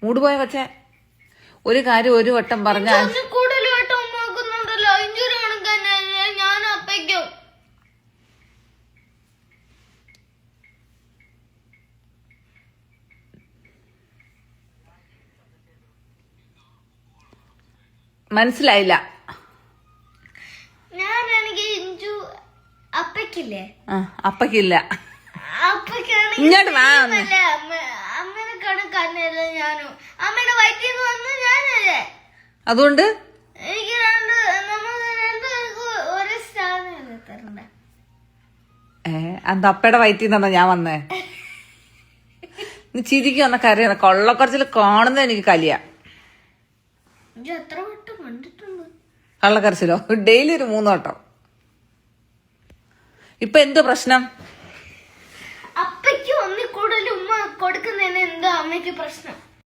മൂട് പോയ കൊച്ചെ. ഒരു കാര്യം ഒരു വട്ടം പറഞ്ഞാൽ കൂടുതൽ വട്ടം ഉമ്മാക്കുന്നുണ്ടല്ലോ. ഇഞ്ചുറി കണക്കന്നെ ഞാൻ അപ്പയ്ക്കും. മനസ്സിലായില്ല. ഞാനാണെങ്കിൽ അപ്പയ്ക്കില്ലേ? അപ്പക്കില്ല. അപ്പയ്ക്കാണെങ്കിൽ ഇങ്ങോട്ട് വാ. അമ്മനെ കണക്കന്നല്ല ഞാനും. അമ്മയുടെ വയറ്റിൽ നിന്ന് വന്ന് ഞാനല്ലേ. അതുകൊണ്ട് എനിക്ക് രണ്ടുപേർക്ക് ഒരേ സ്ഥാനമല്ലേ തരണ്ട. അത് അപ്പയുടെ വയറ്റിൽ നിന്നാ ഞാൻ വന്നേ. നീ ചിരിക്ക് വന്ന കരയുന്ന കൊള്ളക്കുറച്ചിൽ കാണുന്നത് എനിക്ക് കലിയ. എത്ര വട്ടം കണ്ടിട്ടുണ്ട് കള്ളക്കരച്ചിലോ? ഡെയിലി ഒരു 3 വട്ടം. ഇപ്പൊ എന്ത് പ്രശ്നം? അപ്പയ്ക്ക് ഒന്നിൽ കൂടുതൽ ഉമ്മ കൊടുക്കുന്നതിന് എന്താ അമ്മയ്ക്ക് പ്രശ്നം?